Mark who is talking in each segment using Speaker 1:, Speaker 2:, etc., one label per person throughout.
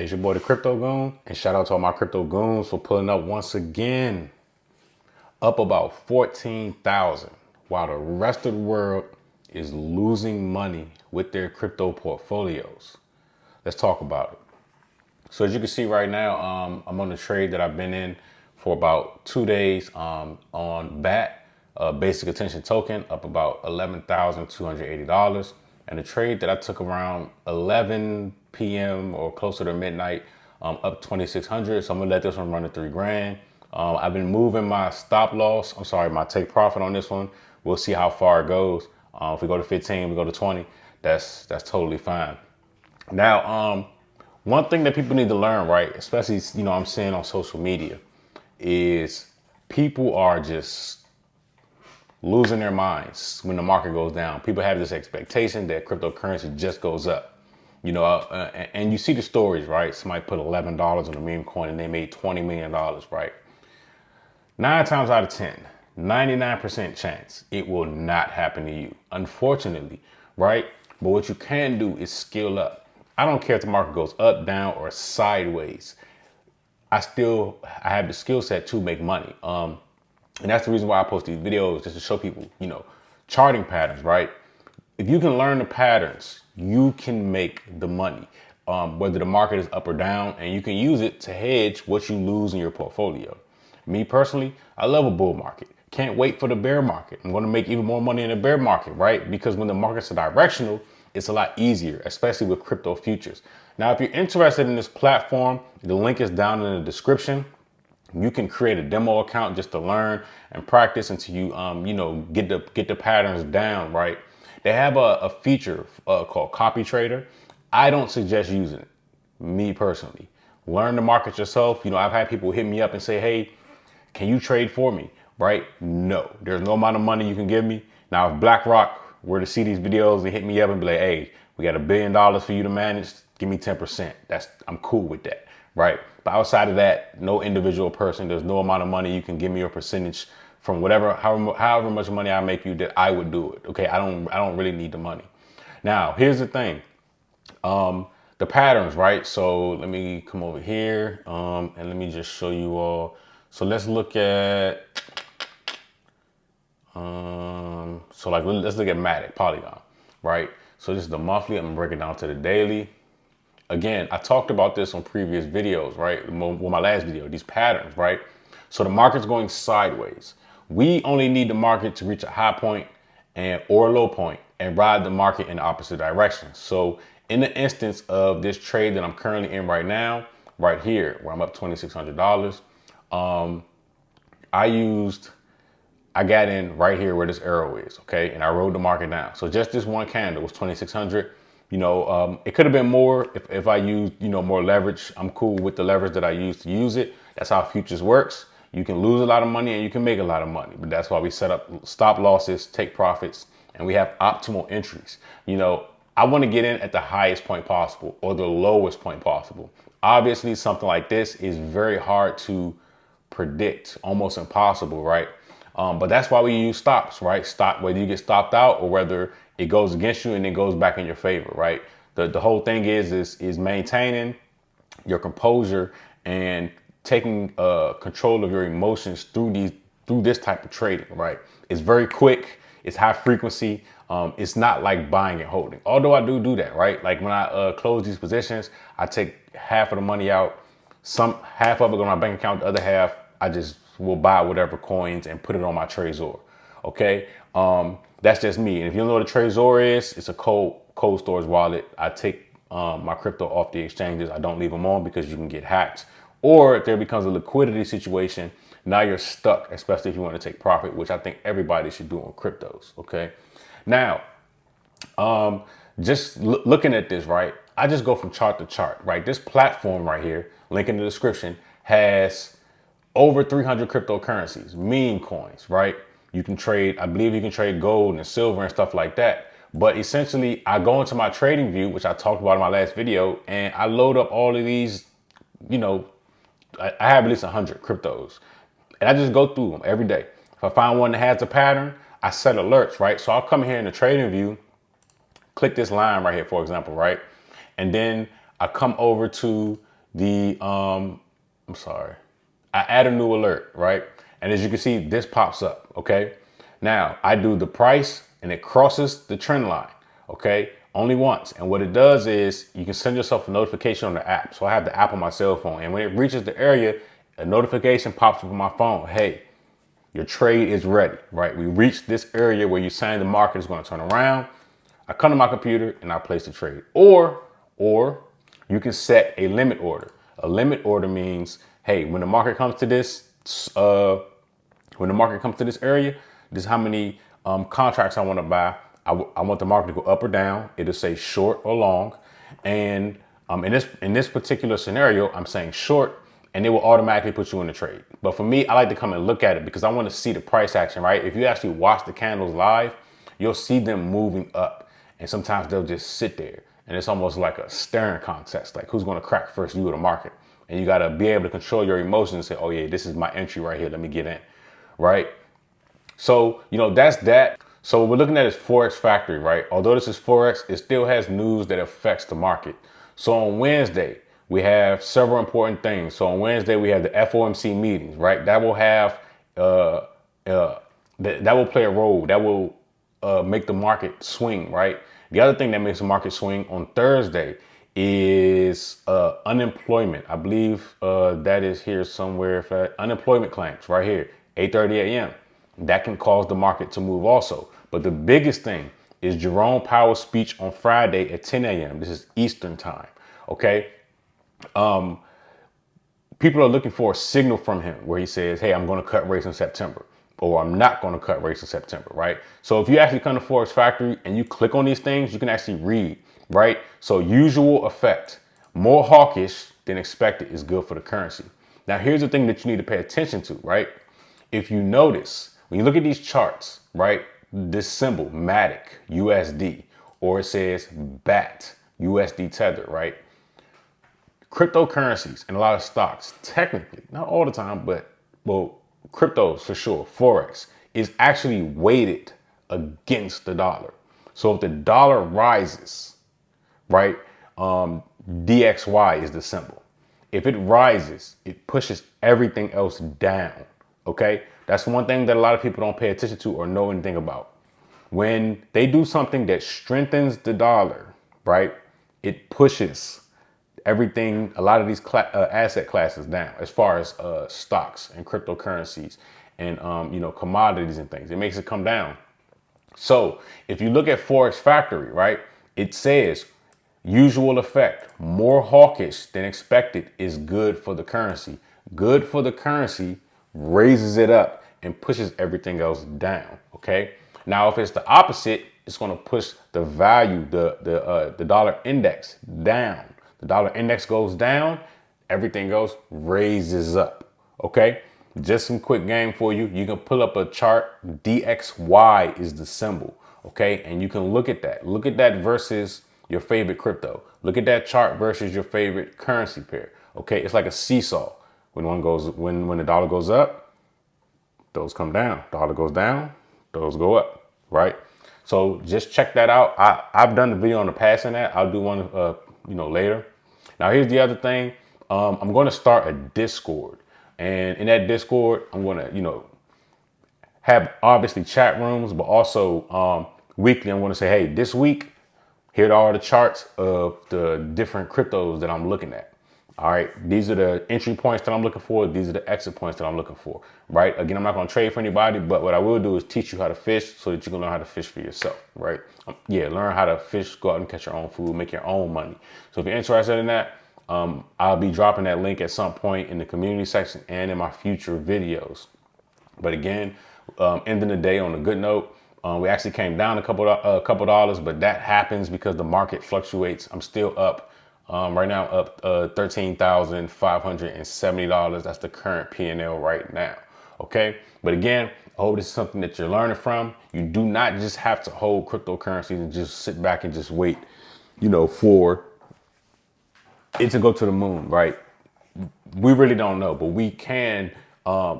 Speaker 1: It's your boy, the Crypto Goon, and shout out to all my crypto goons for pulling up once again, up about 14,000, while the rest of the world is losing money with their crypto portfolios. Let's talk about it. So as you can see right now, I'm on the trade that I've been in for about 2 days on BAT, basic attention token, up about $11,280. And the trade that I took around 11 p.m. or closer to midnight, up 2,600. So I'm gonna let this one run to 3 grand. I've been moving my stop loss. My take profit on this one. We'll see how far it goes. If we go to 15, we go to 20. That's totally fine. Now, one thing that people need to learn, right, especially, I'm seeing on social media, is people are just losing their minds when the market goes down. People have this expectation that cryptocurrency just goes up, and you see the stories, right? Somebody put $11 on a meme coin and they made $20 million, right? 9 times out of 10, 99% chance it will not happen to you, unfortunately, right? But what you can do is scale up. I don't care if the market goes up, down, or sideways. I have the skill set to make money. And that's the reason why I post these videos, just to show people, charting patterns, right? If you can learn the patterns, you can make the money, whether the market is up or down, and you can use it to hedge what you lose in your portfolio. Me personally, I love a bull market. Can't wait for the bear market. I'm going to make even more money in the bear market, right? Because when the markets are directional, it's a lot easier, especially with crypto futures. Now, if you're interested in this platform, the link is down in the description. You can create a demo account just to learn and practice until you, get the patterns down, right? They have a feature called Copy Trader. I don't suggest using it, me personally. Learn the market yourself. I've had people hit me up and say, hey, can you trade for me, right? No, there's no amount of money you can give me. Now, if BlackRock were to see these videos and hit me up and be like, hey, we got $1 billion for you to manage, give me 10%. I'm cool with that, right? But outside of that, no individual person, there's no amount of money you can give me your percentage from however much money I make you that I would do it. Okay, I don't really need the money. Now, here's the thing. The patterns, right? So let me come over here and let me just show you all. So let's look at let's look at Matic, Polygon, right? So this is the monthly. I'm gonna break it down to the daily. Again, I talked about this on previous videos, right? Well, my last video, these patterns, right? So the market's going sideways. We only need the market to reach a high point or a low point and ride the market in the opposite direction. So in the instance of this trade that I'm currently in right now, right here, where I'm up $2,600, I got in right here where this arrow is, okay? And I rode the market down. So just this one candle was 2,600. It could have been more if I used, more leverage. I'm cool with the leverage that I use to use it. That's how futures works. You can lose a lot of money and you can make a lot of money, but that's why we set up stop losses, take profits, and we have optimal entries. I want to get in at the highest point possible or the lowest point possible. Obviously, something like this is very hard to predict, almost impossible, right? But that's why we use stops, right? Stop, whether you get stopped out or whether it goes against you and it goes back in your favor, right? The whole thing is maintaining your composure and taking control of your emotions through this type of trading, right? It's very quick. It's high frequency. It's not like buying and holding. Although I do that, right? Like when I close these positions, I take half of the money out. Half of it on my bank account. The other half, I just will buy whatever coins and put it on my Trezor. Okay. That's just me. And if you don't know what a Trezor is, it's a cold storage wallet. I take my crypto off the exchanges. I don't leave them on because you can get hacked. Or if there becomes a liquidity situation, now you're stuck, especially if you want to take profit, which I think everybody should do on cryptos. Okay. Now, looking at this, right? I just go from chart to chart, right? This platform right here, link in the description, has over 300 cryptocurrencies, meme coins, right? You can trade, I believe you can trade gold and silver and stuff like that. But essentially, I go into my trading view, which I talked about in my last video, and I load up all of these, I have at least 100 cryptos. And I just go through them every day. If I find one that has a pattern, I set alerts, right? So I'll come here in the trading view, click this line right here, for example, right? And then I come over to I'm sorry, I add a new alert, right? And as you can see, this pops up, okay? Now I do the price and it crosses the trend line, okay? Only once. And what it does is you can send yourself a notification on the app. So I have the app on my cell phone, and when it reaches the area, a notification pops up on my phone. Hey, your trade is ready, right? We reached this area where you're saying the market is going to turn around. I come to my computer and I place the trade. Or you can set a limit order. A limit order means, hey, when the market comes to this, area, this is how many contracts I want to buy. I want the market to go up or down. It'll say short or long. And in this particular scenario, I'm saying short, and it will automatically put you in the trade. But for me, I like to come and look at it because I want to see the price action, right? If you actually watch the candles live, you'll see them moving up. And sometimes they'll just sit there. And it's almost like a staring contest, like who's going to crack first, you or the market. And you got to be able to control your emotions and say, oh yeah, this is my entry right here. Let me get in, right? So, that's that. So what we're looking at is Forex Factory, right? Although this is Forex, it still has news that affects the market. So on Wednesday, we have several important things. So on Wednesday, we have the FOMC meetings, right? That will have, that will play a role. That will make the market swing, right? The other thing that makes the market swing on Thursday is unemployment. I believe that is here somewhere. Unemployment claims right here, 8:30 a.m. That can cause the market to move also. But the biggest thing is Jerome Powell's speech on Friday at 10 a.m. This is Eastern time. Okay. People are looking for a signal from him where he says, hey, I'm going to cut rates in September, or I'm not going to cut rates in September, right? So if you actually come to Forex Factory and you click on these things, you can actually read, right? So usual effect, more hawkish than expected is good for the currency. Now, here's the thing that you need to pay attention to, right? If you notice, when you look at these charts, right, this symbol, MATIC, USD, or it says BAT, USD tether, right? Cryptocurrencies and a lot of stocks, technically, not all the time, but cryptos for sure, Forex, is actually weighted against the dollar. So if the dollar rises, right, DXY is the symbol. If it rises, it pushes everything else down, okay? That's one thing that a lot of people don't pay attention to or know anything about. When they do something that strengthens the dollar, right, it pushes everything, a lot of these asset classes down as far as stocks and cryptocurrencies and, commodities and things. It makes it come down. So if you look at Forex Factory, right, it says usual effect, more hawkish than expected is good for the currency. Good for the currency raises it up and pushes everything else down. Okay. Now, if it's the opposite, it's going to push the value, the dollar index down. The dollar index goes down, everything else raises up. Okay. Just some quick game for you. You can pull up a chart. DXY is the symbol. Okay. And you can look at that. Look at that versus your favorite crypto. Look at that chart versus your favorite currency pair. Okay. It's like a seesaw. When the dollar goes up, those come down. Dollar goes down, those go up. Right. So just check that out. I've done the video on the passing that. I'll do one, later. Now, here's the other thing. I'm going to start a Discord, and in that Discord, I'm going to, have obviously chat rooms, but also weekly, I'm going to say, hey, this week, here are all the charts of the different cryptos that I'm looking at. All right. These are the entry points that I'm looking for. These are the exit points that I'm looking for. Right. Again, I'm not going to trade for anybody, but what I will do is teach you how to fish so that you can learn how to fish for yourself. Right. Learn how to fish, go out and catch your own food, make your own money. So if you're interested in that, I'll be dropping that link at some point in the community section and in my future videos. But again, ending the day on a good note. We actually came down a couple dollars, but that happens because the market fluctuates. I'm still up. Right now, up $13,570. That's the current P&L right now. Okay. But again, I hope this is something that you're learning from. You do not just have to hold cryptocurrencies and just sit back and just wait, for it to go to the moon. Right. We really don't know, but we can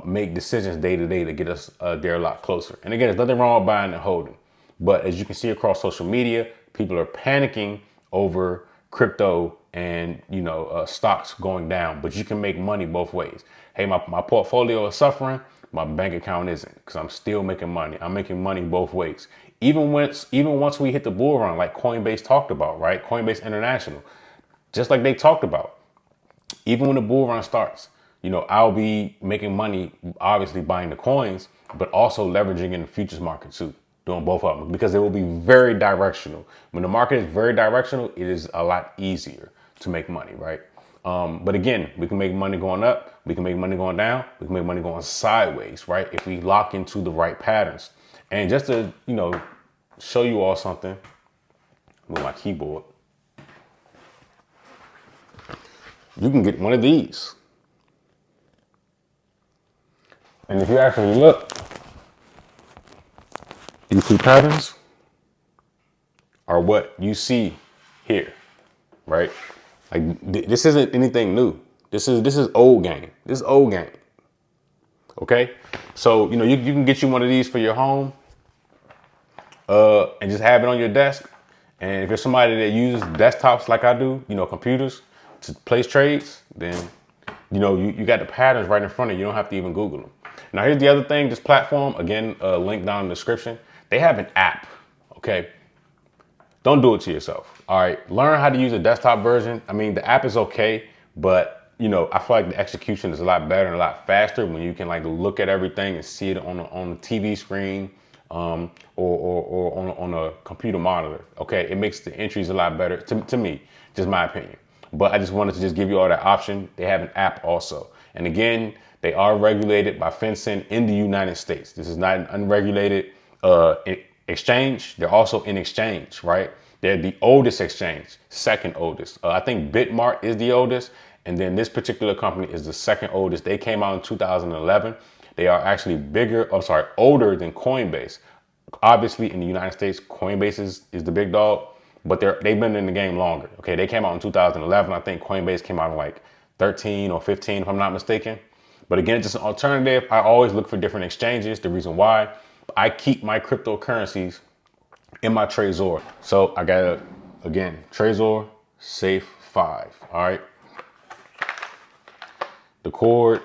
Speaker 1: make decisions day to day to get us there a lot closer. And again, there's nothing wrong with buying and holding. But as you can see across social media, people are panicking over crypto and stocks going down, but you can make money both ways. Hey, my portfolio is suffering, my bank account isn't, because I'm still making money. I'm making money both ways. Even once we hit the bull run, like Coinbase talked about, right? Coinbase International, just like they talked about. Even when the bull run starts, I'll be making money, obviously buying the coins, but also leveraging in the futures market too, doing both of them, because it will be very directional. When the market is very directional, it is a lot easier to make money, right? But again, we can make money going up, we can make money going down, we can make money going sideways, right? If we lock into the right patterns. And just to, show you all something with my keyboard, you can get one of these. And if you actually look, these two patterns are what you see here, right? Like this isn't anything new. This is old game. This is old game. Okay? So, you can get you one of these for your home, and just have it on your desk. And if you're somebody that uses desktops like I do, computers to place trades, then you got the patterns right in front of you. You don't have to even Google them. Now, here's the other thing. This platform, again, link down in the description. They have an app, okay? Don't do it to yourself, all right? Learn how to use a desktop version. I mean, the app is okay, but, I feel like the execution is a lot better and a lot faster when you can, like, look at everything and see it on the TV screen, or on a computer monitor, okay? It makes the entries a lot better, to me, just my opinion. But I just wanted to just give you all that option. They have an app also. And again, they are regulated by FinCEN in the United States. This is not an unregulated exchange. They're also in exchange, right? They're the oldest exchange, second oldest. I think Bitmart is the oldest. And then this particular company is the second oldest. They came out in 2011. They are actually older than Coinbase. Obviously, in the United States, Coinbase is the big dog, but they've been in the game longer. Okay, they came out in 2011. I think Coinbase came out in like 13 or 15, if I'm not mistaken. But again, just an alternative. I always look for different exchanges. The reason why, I keep my cryptocurrencies in my Trezor. So I got again, Trezor Safe 5. All right. The cord,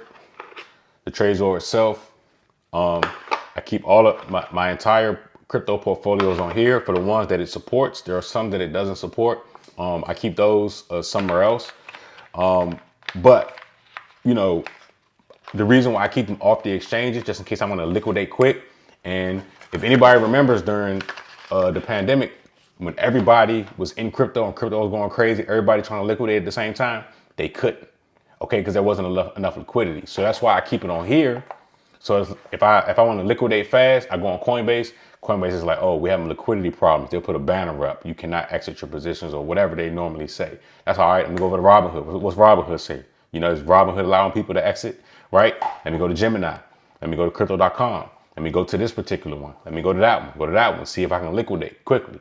Speaker 1: the Trezor itself. I keep all of my entire crypto portfolios on here. For the ones that it supports, there are some that it doesn't support. I keep those somewhere else. But the reason why I keep them off the exchanges, just in case I want to liquidate quick. And if anybody remembers during the pandemic, when everybody was in crypto and crypto was going crazy, everybody trying to liquidate at the same time, they couldn't. Okay, because there wasn't enough liquidity. So that's why I keep it on here. So if I want to liquidate fast, I go on Coinbase. Coinbase is like, oh, we have liquidity problems. They'll put a banner up. You cannot exit your positions or whatever they normally say. That's all right. Let me go over to Robinhood. What's Robinhood say? Is Robinhood allowing people to exit, right? Let me go to Gemini. Let me go to crypto.com. Let me go to this particular one. Let me go to that one. Go to that one. See if I can liquidate quickly,